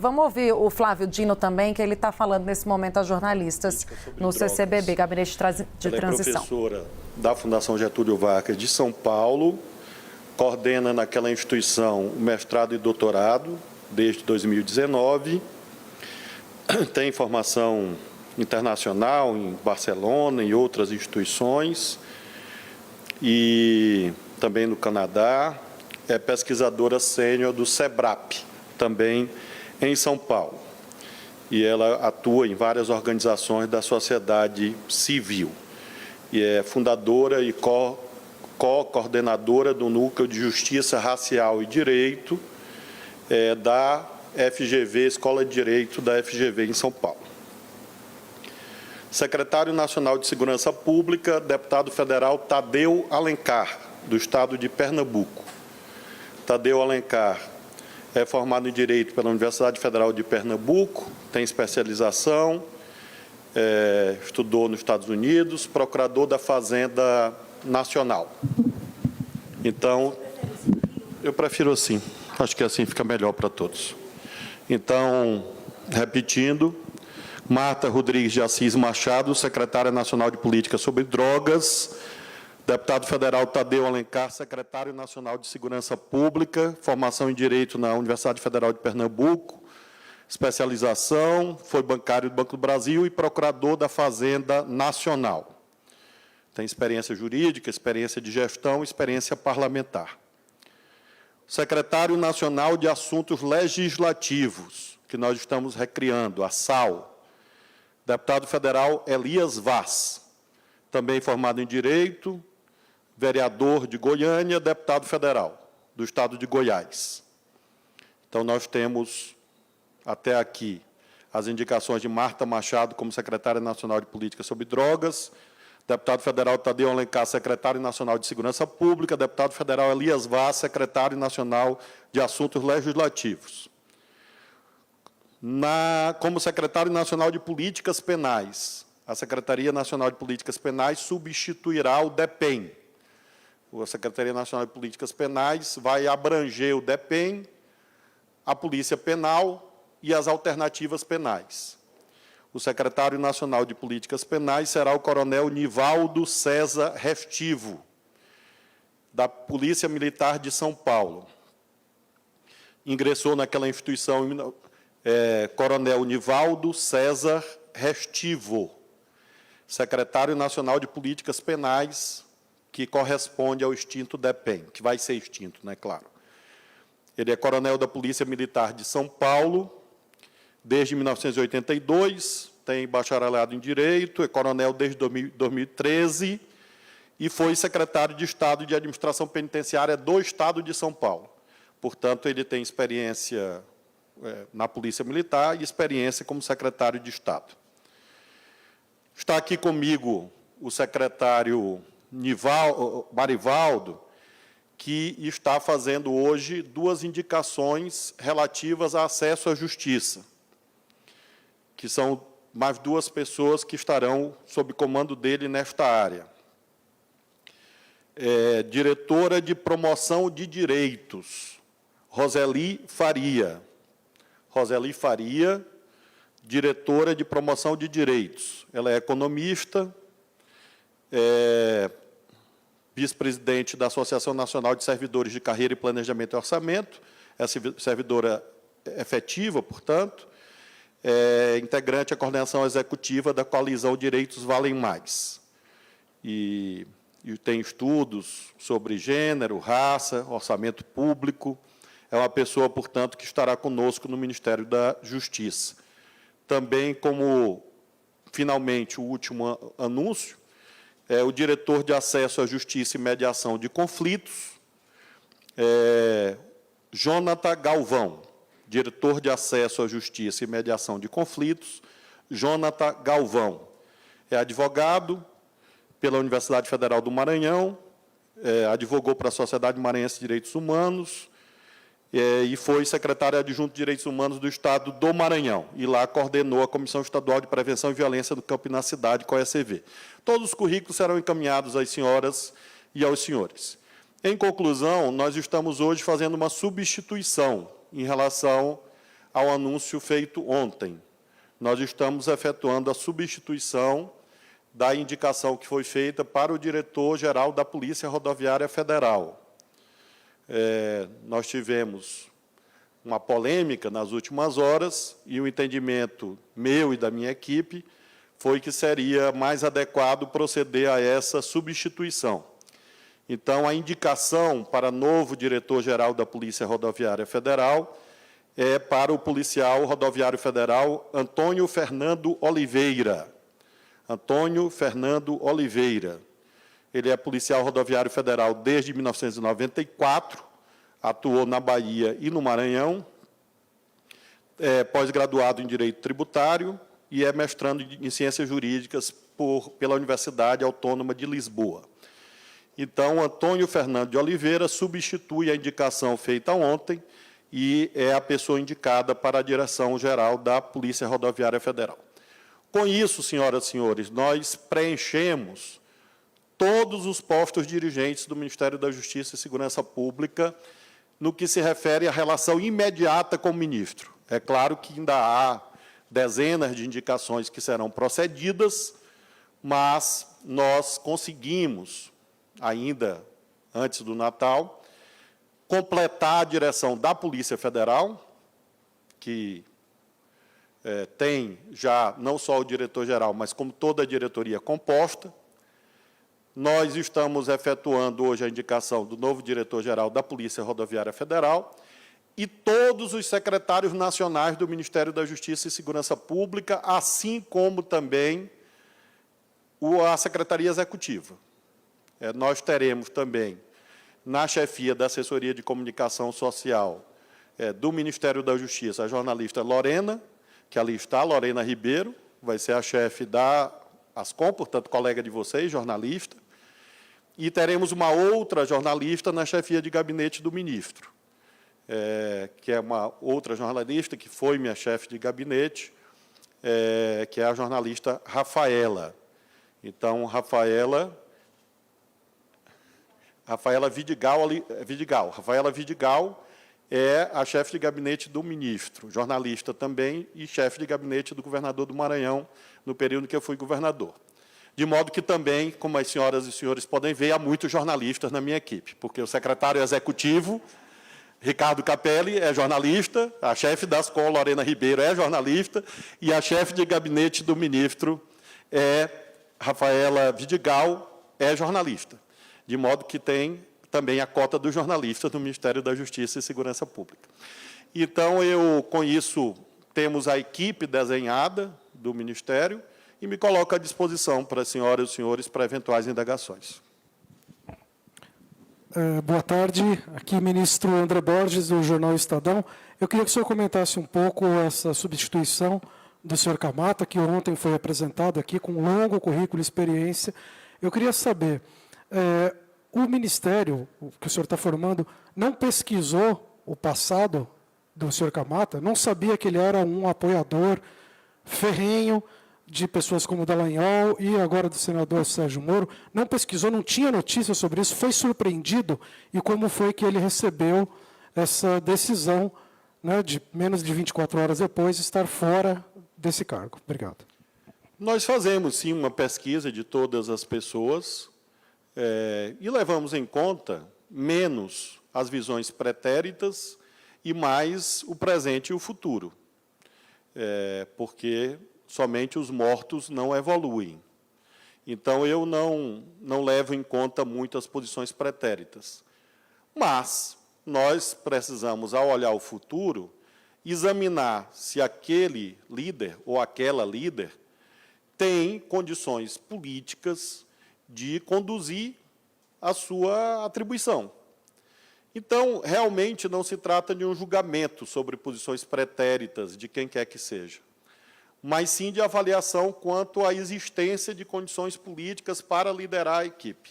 Vamos ouvir o Flávio Dino também, que ele está falando nesse momento a jornalistas no CCBB, Gabinete de Transição. Ela é professora da Fundação Getúlio Vargas de São Paulo, coordena naquela instituição o mestrado e doutorado desde 2019, tem formação internacional em Barcelona e outras instituições, e também no Canadá, é pesquisadora sênior do SEBRAP, também em São Paulo. E ela atua em várias organizações da sociedade civil. E é fundadora e coordenadora do Núcleo de Justiça Racial e Direito da FGV, Escola de Direito da FGV em São Paulo. Secretário Nacional de Segurança Pública, deputado federal Tadeu Alencar, do Estado de Pernambuco. Tadeu Alencar é formado em Direito pela Universidade Federal de Pernambuco, tem especialização, estudou nos Estados Unidos, procurador da Fazenda Nacional. Então, eu prefiro assim, acho que assim fica melhor para todos. Então, repetindo, Marta Rodrigues de Assis Machado, secretária nacional de Política sobre Drogas, deputado federal Tadeu Alencar, secretário nacional de Segurança Pública, formação em Direito na Universidade Federal de Pernambuco, especialização, foi bancário do Banco do Brasil e procurador da Fazenda Nacional. Tem experiência jurídica, experiência de gestão, experiência parlamentar. Secretário Nacional de Assuntos Legislativos, que nós estamos recriando, a SAL, deputado federal Elias Vaz, também formado em Direito, vereador de Goiânia, deputado federal do Estado de Goiás. Então, nós temos, até aqui, as indicações de Marta Machado como secretária nacional de Política sobre Drogas, deputado federal Tadeu Alencar, secretário nacional de Segurança Pública, deputado federal Elias Vaz, secretário nacional de Assuntos Legislativos. Como secretário nacional de Políticas Penais, a Secretaria Nacional de Políticas Penais substituirá o DEPEN. A Secretaria Nacional de Políticas Penais vai abranger o DEPEN, a Polícia Penal e as alternativas penais. O secretário nacional de Políticas Penais será o coronel Nivaldo César Restivo, da Polícia Militar de São Paulo. Ingressou naquela instituição coronel Nivaldo César Restivo, secretário nacional de Políticas Penais, que corresponde ao extinto DEPEN, que vai ser extinto, né, claro. Ele é coronel da Polícia Militar de São Paulo, desde 1982, tem bacharelado em Direito, é coronel desde 2013 e foi secretário de Estado de Administração Penitenciária do Estado de São Paulo. Portanto, ele tem experiência na Polícia Militar e experiência como secretário de Estado. Está aqui comigo o secretário Marivaldo, que está fazendo hoje 2 indicações relativas a acesso à justiça, que são mais 2 pessoas que estarão sob comando dele nesta área. Diretora de Promoção de Direitos, Roseli Faria. Roseli Faria, diretora de Promoção de Direitos. Ela é economista, vice-presidente da Associação Nacional de Servidores de Carreira e Planejamento e Orçamento, é servidora efetiva, portanto, integrante da coordenação executiva da coalizão Direitos Valem Mais. E tem estudos sobre gênero, raça, orçamento público. É uma pessoa, portanto, que estará conosco no Ministério da Justiça. Também, como, finalmente, o último anúncio, o diretor de Acesso à Justiça e Mediação de Conflitos, Jonathan Galvão, diretor de Acesso à Justiça e Mediação de Conflitos, Jonathan Galvão. É advogado pela Universidade Federal do Maranhão, advogou para a Sociedade Maranhense de Direitos Humanos, e foi secretário adjunto de Direitos Humanos do Estado do Maranhão, e lá coordenou a Comissão Estadual de Prevenção e Violência do Campo e na Cidade, COECV. Todos os currículos serão encaminhados às senhoras e aos senhores. Em conclusão, nós estamos hoje fazendo uma substituição em relação ao anúncio feito ontem. Nós estamos efetuando a substituição da indicação que foi feita para o diretor-geral da Polícia Rodoviária Federal. Nós tivemos uma polêmica nas últimas horas e o entendimento meu e da minha equipe foi que seria mais adequado proceder a essa substituição. Então, a indicação para novo diretor-geral da Polícia Rodoviária Federal é para o policial rodoviário federal Antônio Fernando Oliveira. Antônio Fernando Oliveira. Ele é policial rodoviário federal desde 1994, atuou na Bahia e no Maranhão, é pós-graduado em Direito Tributário e é mestrando em Ciências Jurídicas pela Universidade Autônoma de Lisboa. Então, Antônio Fernando de Oliveira substitui a indicação feita ontem e é a pessoa indicada para a direção-geral da Polícia Rodoviária Federal. Com isso, senhoras e senhores, nós preenchemos todos os postos dirigentes do Ministério da Justiça e Segurança Pública no que se refere à relação imediata com o ministro. É claro que ainda há dezenas de indicações que serão procedidas, mas nós conseguimos, ainda antes do Natal, completar a direção da Polícia Federal, que tem já não só o diretor-geral, mas como toda a diretoria composta. Nós estamos efetuando hoje a indicação do novo diretor-geral da Polícia Rodoviária Federal e todos os secretários nacionais do Ministério da Justiça e Segurança Pública, assim como também a Secretaria Executiva. Nós teremos também, na chefia da Assessoria de Comunicação Social do Ministério da Justiça, a jornalista Lorena, que ali está, Lorena Ribeiro, vai ser a chefe da Ascom, portanto, colega de vocês, jornalista, e teremos uma outra jornalista na chefia de gabinete do ministro, que é uma outra jornalista, que foi minha chefe de gabinete, que é a jornalista Rafaela. Então, Rafaela Vidigal é a chefe de gabinete do ministro, jornalista também, e chefe de gabinete do governador do Maranhão, no período que eu fui governador. De modo que também, como as senhoras e senhores podem ver, há muitos jornalistas na minha equipe, porque o secretário executivo, Ricardo Capelli, é jornalista, a chefe da Ascom, Lorena Ribeiro, é jornalista, e a chefe de gabinete do ministro, Rafaela Vidigal, é jornalista. De modo que tem também a cota dos jornalistas do Ministério da Justiça e Segurança Pública. Então, com isso, temos a equipe desenhada do Ministério e me coloco à disposição para as senhoras e os senhores para eventuais indagações. Boa tarde. Aqui, ministro André Borges, do Jornal Estadão. Eu queria que o senhor comentasse um pouco essa substituição do senhor Camata, que ontem foi apresentado aqui com um longo currículo e experiência. Eu queria saber, o Ministério que o senhor está formando não pesquisou o passado do senhor Camata? Não sabia que ele era um apoiador ferrenho de pessoas como Dallagnol e agora do senador Sérgio Moro? Não pesquisou, não tinha notícia sobre isso? Foi surpreendido? E como foi que ele recebeu essa decisão, né, de menos de 24 horas depois, estar fora desse cargo? Obrigado. Nós fazemos, sim, uma pesquisa de todas as pessoas, e levamos em conta menos as visões pretéritas e mais o presente e o futuro, porque somente os mortos não evoluem. Então, eu não levo em conta muito as posições pretéritas. Mas nós precisamos, ao olhar o futuro, examinar se aquele líder ou aquela líder tem condições políticas de conduzir a sua atribuição. Então, realmente, não se trata de um julgamento sobre posições pretéritas de quem quer que seja, mas sim de avaliação quanto à existência de condições políticas para liderar a equipe.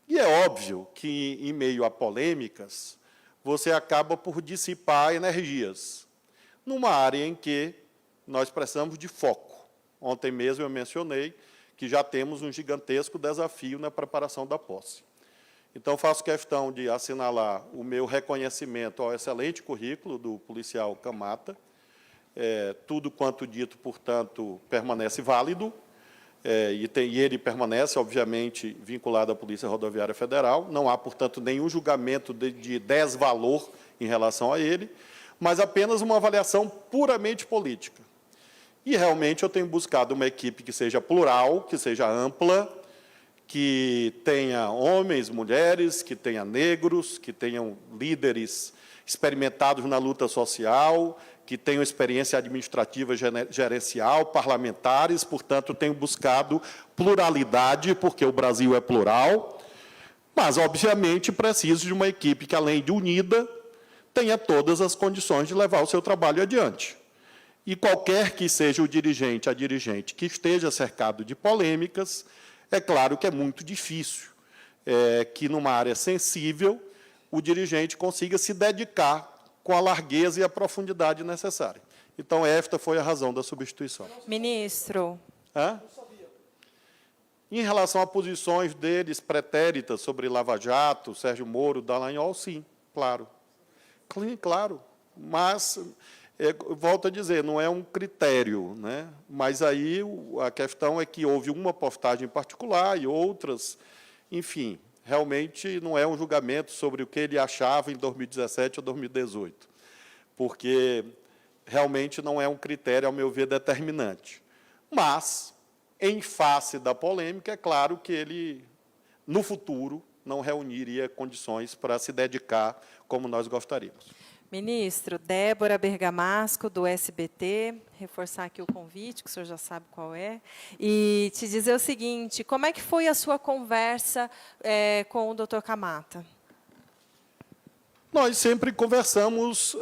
E é óbvio que, em meio a polêmicas, você acaba por dissipar energias, numa área em que nós precisamos de foco. Ontem mesmo eu mencionei que já temos um gigantesco desafio na preparação da posse. Então, faço questão de assinalar o meu reconhecimento ao excelente currículo do policial Camata, tudo quanto dito, portanto, permanece válido, e ele permanece, obviamente, vinculado à Polícia Rodoviária Federal. Não há, portanto, nenhum julgamento de desvalor em relação a ele, mas apenas uma avaliação puramente política. E, realmente, eu tenho buscado uma equipe que seja plural, que seja ampla, que tenha homens, mulheres, que tenha negros, que tenham líderes experimentados na luta social, que tenham experiência administrativa, gerencial, parlamentares. Portanto, tenho buscado pluralidade, porque o Brasil é plural, mas, obviamente, preciso de uma equipe que, além de unida, tenha todas as condições de levar o seu trabalho adiante. E qualquer que seja o dirigente, a dirigente, que esteja cercado de polêmicas, é claro que é muito difícil que, numa área sensível, o dirigente consiga se dedicar com a largueza e a profundidade necessária. Então, esta foi a razão da substituição. Ministro. Em relação a posições deles pretéritas sobre Lava Jato, Sérgio Moro, Dallagnol, sim, claro. Claro, mas, volto a dizer, não é um critério, né? Mas aí a questão é que houve uma postagem particular e outras, enfim, realmente não é um julgamento sobre o que ele achava em 2017 ou 2018, porque realmente não é um critério, ao meu ver, determinante. Mas, em face da polêmica, é claro que ele, no futuro, não reuniria condições para se dedicar como nós gostaríamos. Ministro, Débora Bergamasco, do SBT, reforçar aqui o convite, que o senhor já sabe qual é, e te dizer o seguinte, como é que foi a sua conversa com o doutor Camata? Nós sempre conversamos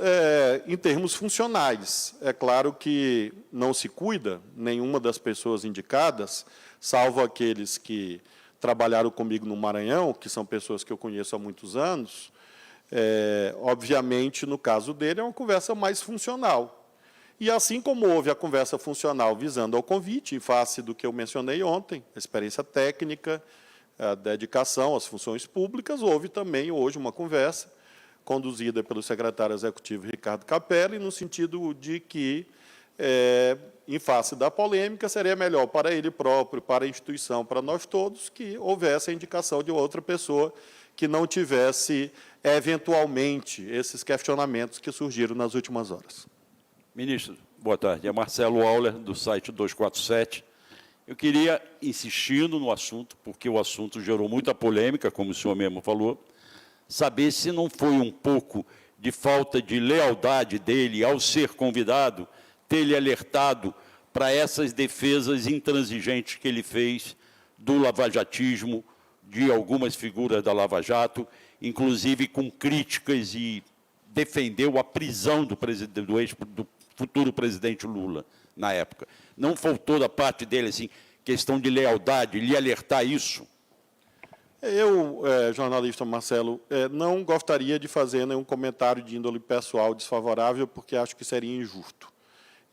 em termos funcionais. É claro que não se cuida nenhuma das pessoas indicadas, salvo aqueles que trabalharam comigo no Maranhão, que são pessoas que eu conheço há muitos anos. Obviamente, no caso dele, é uma conversa mais funcional. E, assim como houve a conversa funcional visando ao convite, em face do que eu mencionei ontem, a experiência técnica, a dedicação às funções públicas, houve também, hoje, uma conversa conduzida pelo secretário executivo Ricardo Capelli, no sentido de que, em face da polêmica, seria melhor para ele próprio, para a instituição, para nós todos, que houvesse a indicação de outra pessoa que não tivesse, eventualmente, esses questionamentos que surgiram nas últimas horas. Ministro, boa tarde. É Marcelo Auler, do site 247. Eu queria, insistindo no assunto, porque o assunto gerou muita polêmica, como o senhor mesmo falou, saber se não foi um pouco de falta de lealdade dele, ao ser convidado, ter lhe alertado para essas defesas intransigentes que ele fez do lavajatismo, de algumas figuras da Lava Jato, inclusive com críticas, e defendeu a prisão do futuro presidente Lula, na época. Não faltou da parte dele, assim, questão de lealdade, lhe alertar isso? Eu, jornalista Marcelo, não gostaria de fazer nenhum comentário de índole pessoal desfavorável, porque acho que seria injusto.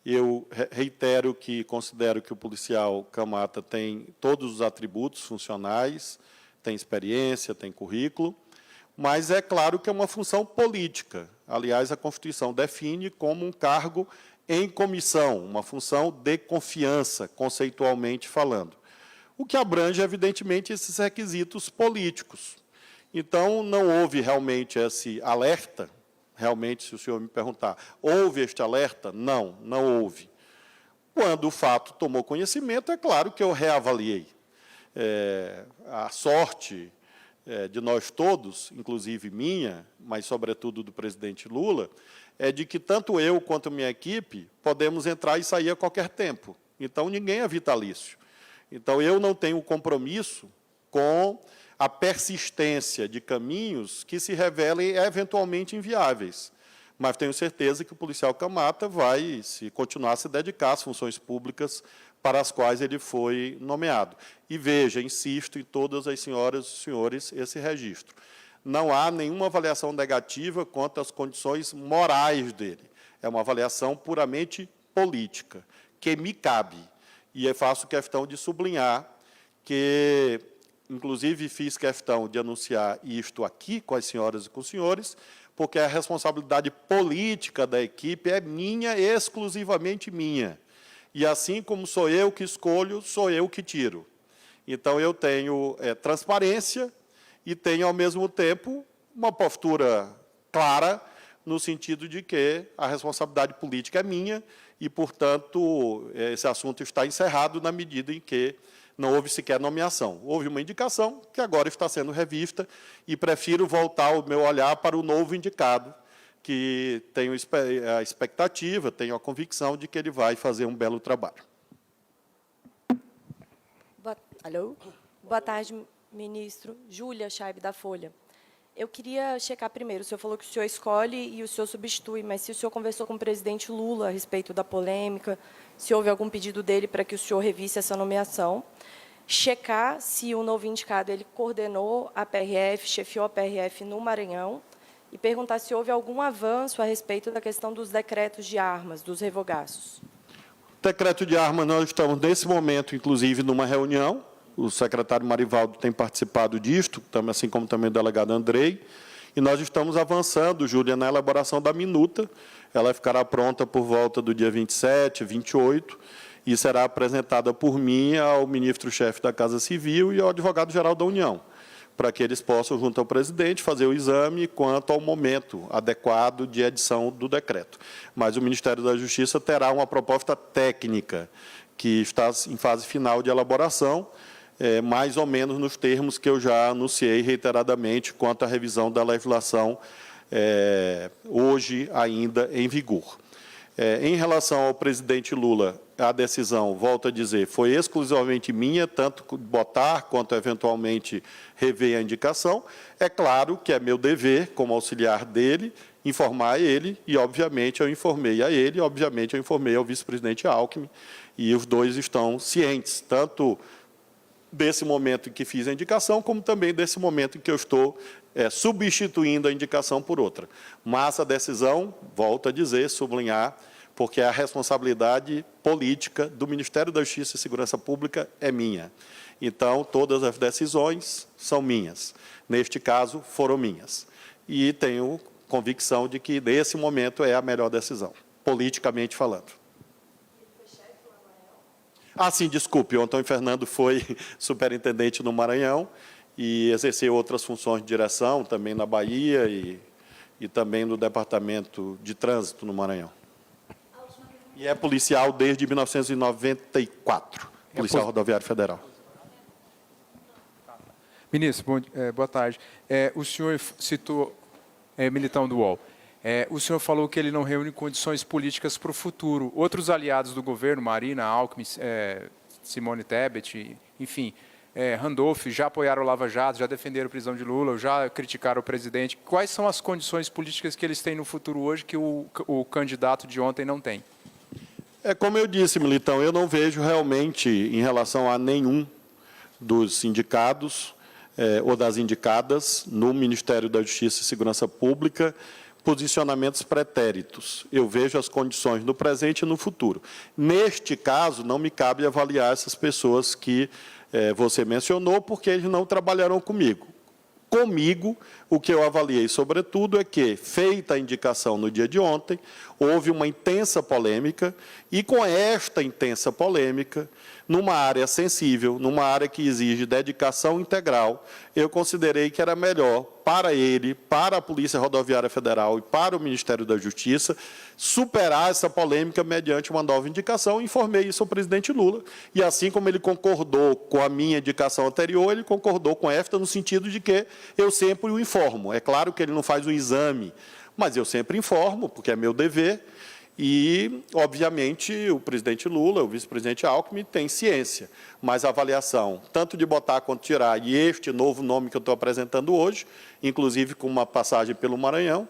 Eu reitero que considero que o policial Camata tem todos os atributos funcionais, tem experiência, tem currículo, mas é claro que é uma função política. Aliás, a Constituição define como um cargo em comissão, uma função de confiança, conceitualmente falando, o que abrange, evidentemente, esses requisitos políticos. Então, não houve realmente esse alerta. Realmente, se o senhor me perguntar, houve este alerta? Não, não houve. Quando o fato tomou conhecimento, é claro que eu reavaliei. A sorte de nós todos, inclusive minha, mas, sobretudo, do presidente Lula, é de que tanto eu quanto minha equipe podemos entrar e sair a qualquer tempo. Então, ninguém é vitalício. Então, eu não tenho compromisso com a persistência de caminhos que se revelem eventualmente inviáveis. Mas tenho certeza que o policial Camata vai continuar a se dedicar às funções públicas para as quais ele foi nomeado. E veja, insisto em todas as senhoras e senhores esse registro. Não há nenhuma avaliação negativa quanto às condições morais dele. É uma avaliação puramente política, que me cabe. E eu faço questão de sublinhar que, inclusive, fiz questão de anunciar isto aqui com as senhoras e com os senhores, porque a responsabilidade política da equipe é minha, exclusivamente minha. E assim como sou eu que escolho, sou eu que tiro. Então, eu tenho transparência e tenho, ao mesmo tempo, uma postura clara, no sentido de que a responsabilidade política é minha e, portanto, esse assunto está encerrado na medida em que não houve sequer nomeação. Houve uma indicação que agora está sendo revista e prefiro voltar o meu olhar para o novo indicado, que tenho a expectativa, tenho a convicção de que ele vai fazer um belo trabalho. Alô? Boa tarde, ministro. Júlia Scheib, da Folha. Eu queria checar primeiro, o senhor falou que o senhor escolhe e o senhor substitui, mas se o senhor conversou com o presidente Lula a respeito da polêmica, se houve algum pedido dele para que o senhor revisse essa nomeação, checar se o novo indicado ele coordenou a PRF, chefiou a PRF no Maranhão, e perguntar se houve algum avanço a respeito da questão dos decretos de armas, dos revogaços. Decreto de armas, nós estamos, nesse momento, inclusive, numa reunião. O secretário Marivaldo tem participado disto, assim como também o delegado Andrei, e nós estamos avançando, Júlia, na elaboração da minuta. Ela ficará pronta por volta do dia 27, 28, e será apresentada por mim ao ministro-chefe da Casa Civil e ao advogado-geral da União, para que eles possam, junto ao presidente, fazer o exame quanto ao momento adequado de edição do decreto. Mas o Ministério da Justiça terá uma proposta técnica, que está em fase final de elaboração, mais ou menos nos termos que eu já anunciei reiteradamente quanto à revisão da legislação hoje ainda em vigor. Em relação ao presidente Lula, a decisão, volto a dizer, foi exclusivamente minha, tanto botar quanto eventualmente rever a indicação. É claro que é meu dever, como auxiliar dele, informar ele, e, obviamente, eu informei a ele, obviamente, eu informei ao vice-presidente Alckmin, e os dois estão cientes, tanto desse momento em que fiz a indicação, como também desse momento em que eu estou substituindo a indicação por outra. Mas a decisão, volto a dizer, sublinhar, porque a responsabilidade política do Ministério da Justiça e Segurança Pública é minha. Então, todas as decisões são minhas. Neste caso, foram minhas. E tenho convicção de que, nesse momento, é a melhor decisão, politicamente falando. Ah, sim, desculpe, o Antônio Fernando foi superintendente no Maranhão e exerceu outras funções de direção, também na Bahia e também no Departamento de Trânsito no Maranhão. E é policial desde 1994, policial rodoviário federal. Ministro, boa tarde. O senhor citou, militão do UOL, o senhor falou que ele não reúne condições políticas para o futuro. Outros aliados do governo, Marina, Alckmin, Simone Tebet, enfim, Randolph, já apoiaram o Lava Jato, já defenderam a prisão de Lula, já criticaram o presidente. Quais são as condições políticas que eles têm no futuro hoje que o candidato de ontem não tem? Como eu disse, militão, eu não vejo realmente, em relação a nenhum dos indicados ou das indicadas no Ministério da Justiça e Segurança Pública, posicionamentos pretéritos. Eu vejo as condições no presente e no futuro. Neste caso, não me cabe avaliar essas pessoas que você mencionou, porque eles não trabalharão comigo. Comigo, o que eu avaliei, sobretudo, é que, feita a indicação no dia de ontem, houve uma intensa polêmica, e com esta intensa polêmica, numa área sensível, numa área que exige dedicação integral, eu considerei que era melhor para ele, para a Polícia Rodoviária Federal e para o Ministério da Justiça, superar essa polêmica mediante uma nova indicação. Informei isso ao presidente Lula, e assim como ele concordou com a minha indicação anterior, ele concordou com esta no sentido de que eu sempre o informo. É claro que ele não faz um exame, mas eu sempre informo, porque é meu dever. E, obviamente, o presidente Lula, o vice-presidente Alckmin, tem ciência, mas a avaliação, tanto de botar quanto tirar, e este novo nome que eu estou apresentando hoje, inclusive com uma passagem pelo Maranhão,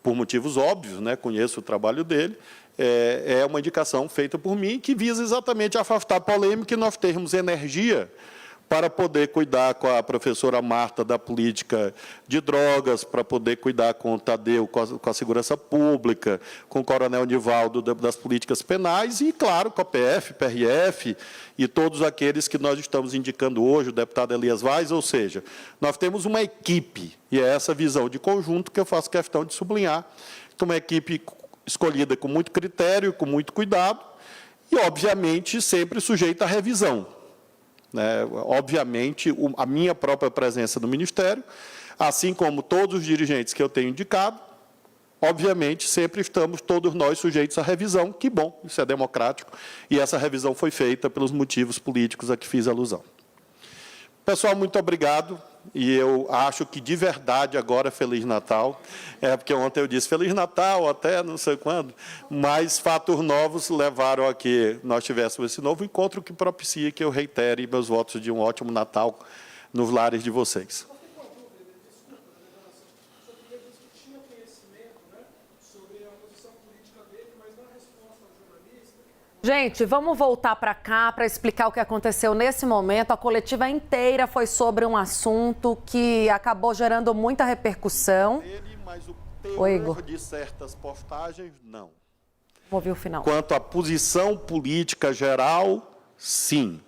por motivos óbvios, né, conheço o trabalho dele, é uma indicação feita por mim, que visa exatamente afastar a polêmica e nós termos energia para poder cuidar com a professora Marta da política de drogas, para poder cuidar com o Tadeu, com a segurança pública, com o coronel Nivaldo das políticas penais e, claro, com a PF, PRF e todos aqueles que nós estamos indicando hoje, o deputado Elias Vaz, ou seja, nós temos uma equipe, e é essa visão de conjunto que eu faço questão de sublinhar, uma equipe escolhida com muito critério, com muito cuidado e, obviamente, sempre sujeita à revisão. Obviamente, a minha própria presença no Ministério, assim como todos os dirigentes que eu tenho indicado, obviamente, sempre estamos todos nós sujeitos à revisão, que bom, isso é democrático, e essa revisão foi feita pelos motivos políticos a que fiz alusão. Pessoal, muito obrigado, e eu acho que, de verdade, agora, Feliz Natal, porque ontem eu disse Feliz Natal, até não sei quando, mas fatos novos levaram a que nós tivéssemos esse novo encontro, que propicia que eu reitere meus votos de um ótimo Natal nos lares de vocês. Gente, vamos voltar para cá para explicar o que aconteceu nesse momento. A coletiva inteira foi sobre um assunto que acabou gerando muita repercussão. Mas o Oi, Igor. teor de certas postagens, não. Vamos ouvir o final. Quanto à posição política geral, sim.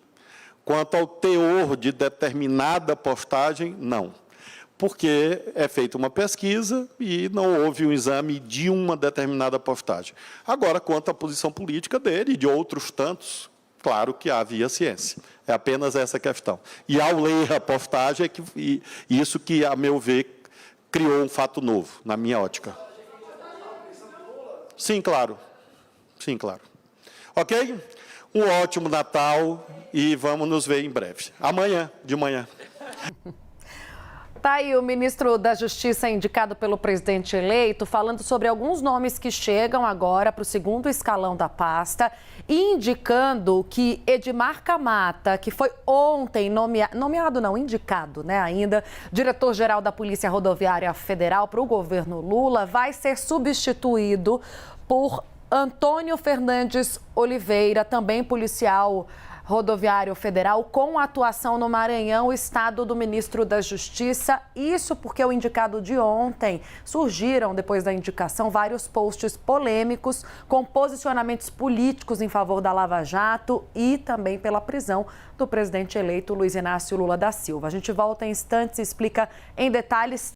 Quanto ao teor de determinada postagem, não. Porque é feita uma pesquisa e não houve um exame de uma determinada postagem. Agora, quanto à posição política dele e de outros tantos, claro que havia ciência. É apenas essa questão. E, ao ler a postagem, isso que, a meu ver, criou um fato novo, na minha ótica. Sim, claro. Sim, claro. Ok? Um ótimo Natal e vamos nos ver em breve. Amanhã, de manhã. Está aí o ministro da Justiça indicado pelo presidente eleito, falando sobre alguns nomes que chegam agora para o segundo escalão da pasta, e indicando que Edmar Camata, que foi ontem indicado, ainda, diretor-geral da Polícia Rodoviária Federal para o governo Lula, vai ser substituído por Antônio Fernandes Oliveira, também policial rodoviário federal, com atuação no Maranhão, estado do ministro da Justiça. Isso porque o indicado de ontem, surgiram, depois da indicação, vários posts polêmicos com posicionamentos políticos em favor da Lava Jato e também pela prisão do presidente eleito Luiz Inácio Lula da Silva. A gente volta em instantes e explica em detalhes